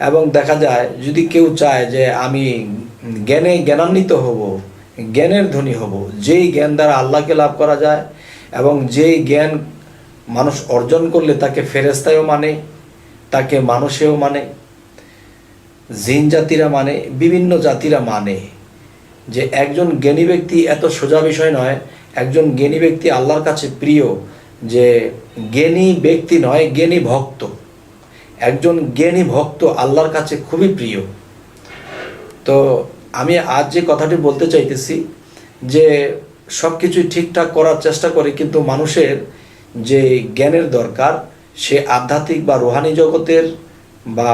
এবং দেখা যায় যদি কেউ চায় যে আমি জ্ঞানান্বিত হব, জ্ঞানের ধনী হব, যেই জ্ঞান দ্বারা আল্লাহকে লাভ করা যায় এবং যেই জ্ঞান মানুষ অর্জন করলে তাকে ফেরেশতায়ও মানে, তাকে মানুষেও মানে, জিন জাতিরা মানে, বিভিন্ন জাতিরা মানে, যে একজন জ্ঞানী ব্যক্তি এত সোজা বিষয় নয়। একজন জ্ঞানী ব্যক্তি আল্লাহর কাছে প্রিয়, যে জ্ঞানী ব্যক্তি নয়, জ্ঞানী ভক্ত। একজন জ্ঞানী ভক্ত আল্লাহর কাছে খুবই প্রিয়। তো আমি আজ যে কথাটি বলতে চাইতেছি, যে সব কিছুই ঠিকঠাক করার চেষ্টা করে, কিন্তু মানুষের যে জ্ঞানের দরকার, সে আধ্যাত্মিক বা রুহানি জগতের বা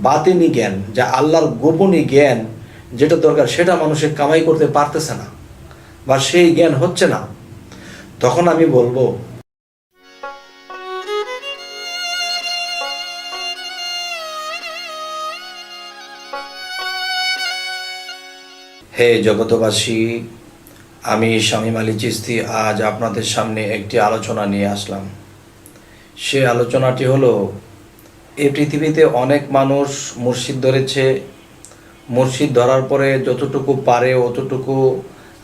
বাতিনি জ্ঞান, যা আল্লাহর গোপনী জ্ঞান যেটা দরকার, সেটা মানুষের কামাই করতে পারতেছে না বা সেই জ্ঞান হচ্ছে না। তখন আমি বলবো, হে জগতবাসী, আমি শামীম আলী চিশতি আজ আপনাদের সামনে একটি আলোচনা নিয়ে আসলাম। সে আলোচনাটি হলো, এই পৃথিবীতে অনেক মানুষ মুর্শিদ ধরেছে। মুর্শিদ ধরার পরে যতটুকু পারে অতটুকু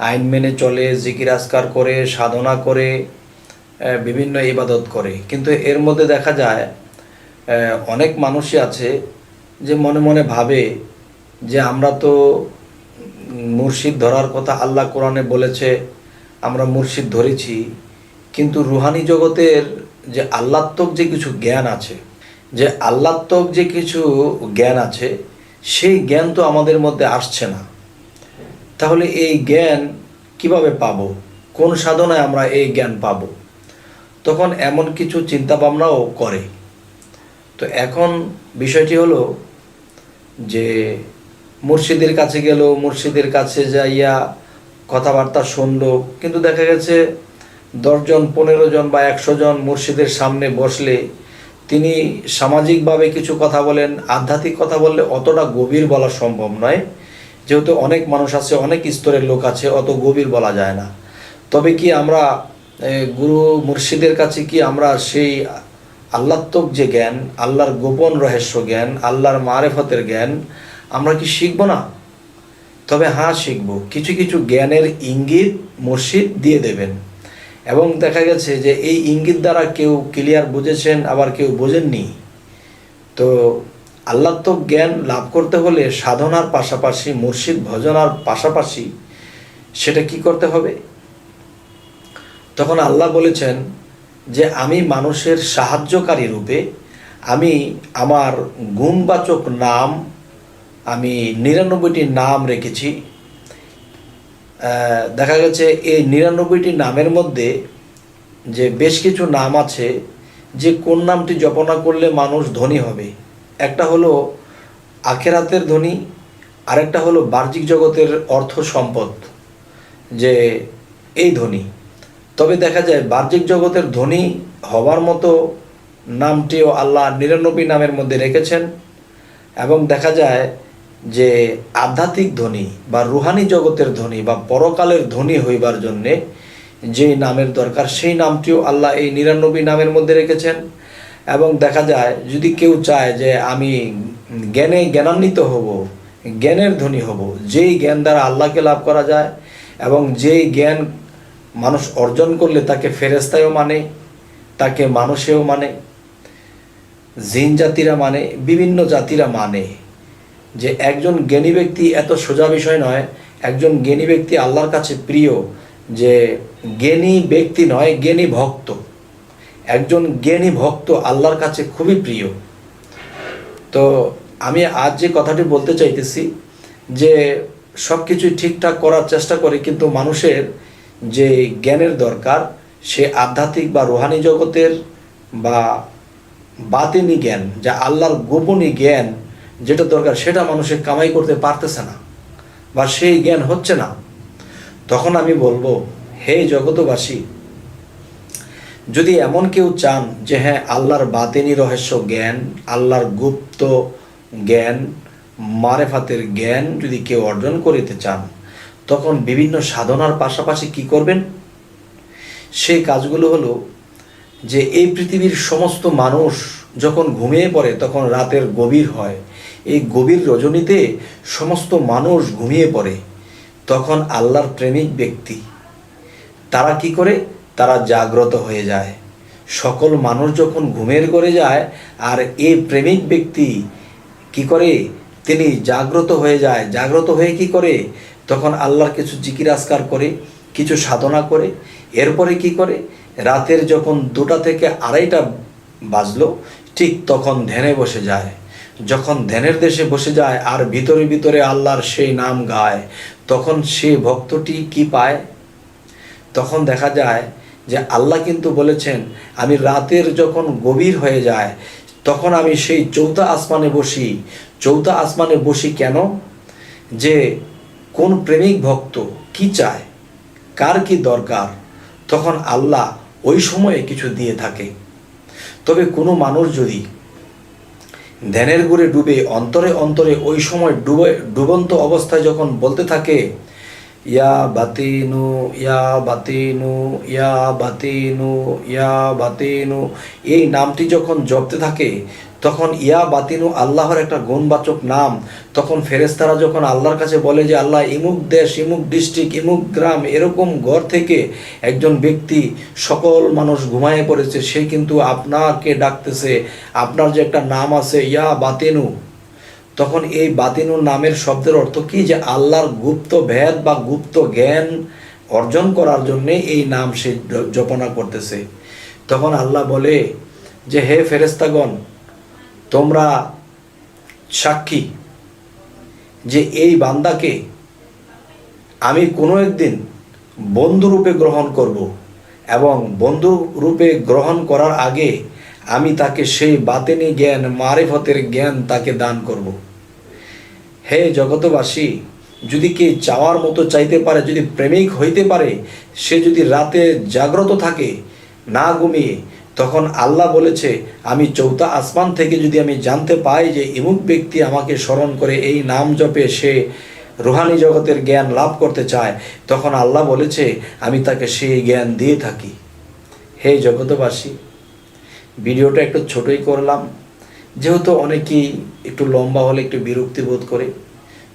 আইন মেনে চলে, জিকির আজকার করে, সাধনা করে, বিভিন্ন ইবাদত করে। কিন্তু এর মধ্যে দেখা যায় অনেক মানুষই আছে যে মনে মনে ভাবে যে আমরা তো মুর্শিদ ধরার কথা আল্লাহ কোরআনে বলেছে, আমরা মুর্শিদ ধরেছি, কিন্তু রুহানি জগতের যে আল্লাত্মক যে কিছু জ্ঞান আছে, সেই জ্ঞান তো আমাদের মধ্যে আসছে না। তাহলে এই জ্ঞান কিভাবে পাবো? কোন সাধনায় আমরা এই জ্ঞান পাবো? তখন এমন কিছু চিন্তা ভাবনাও করে। তো এখন বিষয়টি হলো যে মুর্শিদের কাছে গেল, মুর্শিদের কাছে যাইয়া কথাবার্তা শুনলো, কিন্তু দেখা গেছে 10 জন 15 জন বা 100 জন মুর্শিদের সামনে বসলে তিনি সামাজিকভাবে কিছু কথা বলেন, আধ্যাত্মিক কথা বললে অতটা গভীর বলা সম্ভব নয়, যেহেতু অনেক মানুষ আছে, অনেক স্তরের লোক আছে, অত গভীর বলা যায় না। তবে কি আমরা গুরু মুর্শিদের কাছে কি আমরা সেই আল্লাত্মক যে জ্ঞান, আল্লাহর গোপন রহস্য জ্ঞান, আল্লাহর মারেফতের জ্ঞান আমরা কি শিখব না? তবে হ্যাঁ, শিখব। কিছু কিছু জ্ঞানের ইঙ্গিত মুর্শিদ দিয়ে দেবেন, এবং দেখা গেছে যে এই ইঙ্গিত দ্বারা কেউ ক্লিয়ার বুঝেছেন, আবার কেউ বোঝেননি। তো আল্লাত্মক জ্ঞান লাভ করতে হলে সাধনার পাশাপাশি, মুর্শিদ ভজনার পাশাপাশি সেটা কি করতে হবে? তখন আল্লাহ বলেছেন যে আমি মানুষের সাহায্যকারী রূপে আমি আমার গুণবাচক নাম, আমি 99টি নাম রেখেছি। দেখা গেছে এই 99টি নামের মধ্যে যে বেশ কিছু নাম আছে, যে কোন নামটি জপনা করলে মানুষ ধনী হবে। একটা হলো আখেরাতের ধনী, আরেকটা হলো বাহ্যিক জগতের অর্থ সম্পদ, যে এই ধনী। তবে দেখা যায় বাহ্যিক জগতের ধনী হওয়ার মতো নামটিও আল্লাহ 99 নামের মধ্যে রেখেছেন। এবং দেখা যায় যে আধ্যাত্মিক ধনী বা রুহানি জগতের ধনী বা পরকালের ধনী হইবার জন্যে যে নামের দরকার, সেই নামটিও আল্লাহ এই 99 নামের মধ্যে রেখেছেন। এবং দেখা যায় যদি কেউ চায় যে আমি জ্ঞানান্বিত হব, জ্ঞানের ধনী হব, যেই জ্ঞান দ্বারা আল্লাহকে লাভ করা যায় এবং যেই জ্ঞান মানুষ অর্জন করলে তাকে ফেরেশতায়ও মানে, তাকে মানুষেও মানে, জিন জাতিরা মানে, বিভিন্ন জাতিরা মানে, যে একজন জ্ঞানী ব্যক্তি এত সোজা বিষয় নয়। একজন জ্ঞানী ব্যক্তি আল্লাহর কাছে প্রিয়, যে জ্ঞানী ব্যক্তি নয়, জ্ঞানী ভক্ত। একজন জ্ঞানী ভক্ত আল্লাহর কাছে খুবই প্রিয়। তো আমি আজ যে কথাটি বলতে চাইতেছি, যে সব কিছুই ঠিকঠাক করার চেষ্টা করে, কিন্তু মানুষের যে জ্ঞানের দরকার, সে আধ্যাত্মিক বা রুহানি জগতের বা বাতিনি জ্ঞান, যা আল্লাহর গোপনী জ্ঞান যেটা দরকার, সেটা মানুষের কামাই করতে পারতেছে না বা সেই জ্ঞান হচ্ছে না। তখন আমি বলবো, হে জগতবাসী, যদি এমন কেউ চান যে হ্যাঁ আল্লাহর বাতিনি রহস্য জ্ঞান, আল্লাহর গুপ্ত জ্ঞান, মারেফাতের জ্ঞান যদি কেউ অর্জন করিতে চান, তখন বিভিন্ন সাধনার পাশাপাশি কি করবেন? সেই কাজগুলো হলো যে এই পৃথিবীর সমস্ত মানুষ যখন ঘুমিয়ে পড়ে তখন রাতের গভীর হয়, এই গভীর রজনীতে সমস্ত মানুষ ঘুমিয়ে পড়ে, তখন আল্লাহর প্রেমিক ব্যক্তি তারা কি করে, তারা জাগ্রত হয়ে যায়। সকল মানুষ যখন ঘুমের ঘরে যায় আর এই প্রেমিক ব্যক্তি কি করে, তিনি জাগ্রত হয়ে যায়। জাগ্রত হয়ে কি করে, তখন আল্লাহর কিছু জিকির আজকার করে, কিছু সাধনা করে। এরপরে কি করে, রাতের যখন 2টা থেকে 2:30 বাজলো, ঠিক তখন ধ্যানে বসে যায়। যখন ধ্যানের দেশে বসে যায় আর ভিতরে ভিতরে আল্লাহর সেই নাম গায়, তখন সে ভক্তটি কি পায়, তখন দেখা যায় যে আল্লাহ কিন্তু বলেছেন, আমি রাতের যখন গভীর হয়ে যায় তখন আমি সেই 4থা আসমানে বসি। 4থা আসমানে বসি কেন, যে কোন প্রেমিক ভক্ত কি চায়, কার কি দরকার, তখন আল্লাহ ওই সময়ে কিছু দিয়ে থাকে। তবে কোনো মানুষ যদি ধ্যানের গুড়ে ডুবে অন্তরে অন্তরে ওই সময় ডুবন্ত অবস্থায় যখন বলতে থাকে, ইয়া বাতিনু ইয়া বাতিনু ইয়া বাতিনু ইয়া বাতিনু, এই নামটি যখন জপতে থাকে, তখন ইয়া বাতিনু আল্লাহর একটা গুণবাচক নাম। তখন ফেরেশতারা যখন আল্লাহর কাছে বলে যে আল্লাহ, ইমুক দেশ, ইমুক ডিস্ট্রিক্ট, ইমুক গ্রাম, এরকম ঘর থেকে একজন ব্যক্তি, সকল মানুষ ঘুমায়ে পড়েছে, সে কিন্তু আপনাকে ডাকতেছে, আপনার যে একটা নাম আছে ইয়া বাতিনু। তখন এই বাতিনু নামের শব্দের অর্থ কি, যে আল্লাহর গুপ্ত ভেদ বা গুপ্ত জ্ঞান অর্জন করার জন্যে এই নাম সে জপনা করতেছে। তখন আল্লাহ বলে যে হে ফেরেশতাগণ, তোমরা সাক্ষী যে এই বান্দাকে আমি কোনো একদিন বন্ধুরূপে গ্রহণ করব, এবং বন্ধুরূপে গ্রহণ করার আগে আমি তাকে সেই বাতেনি জ্ঞান, মারিফতের জ্ঞান তাকে দান করব। হে জগতবাসী, যদি কে চাওয়ার মতো চাইতে পারে, যদি প্রেমিক হইতে পারে, সে যদি রাতে জাগ্রত থাকে না ঘুমিয়ে, তখন আল্লাহ বলেছে আমি 4থা আসমান থেকে যদি আমি জানতে পাই যে ইমুক ব্যক্তি আমাকে স্মরণ করে এই নাম জপে সে রুহানি জগতের জ্ঞান লাভ করতে চায়, তখন আল্লাহ বলেছে আমি তাকে সেই জ্ঞান দিয়ে থাকি। হে জগতবাসী, ভিডিওটা একটু ছোটই করলাম, যেহেতু অনেকেই একটু লম্বা হলে একটু বিরক্তি বোধ করে,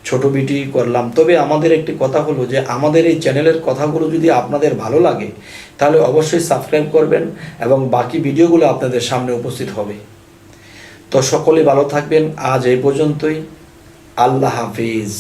ছোট ভিডিও করলাম। তবে আমাদের একটি কথা হলো যে আমাদের এই চ্যানেলের কথাগুলো যদি আপনাদের ভালো লাগে তাহলে অবশ্যই সাবস্ক্রাইব করবেন এবং বাকি ভিডিওগুলো আপনাদের সামনে উপস্থিত হবে। তো সকলে ভালো থাকবেন, আজ এই পর্যন্তই। আল্লাহ হাফিজ।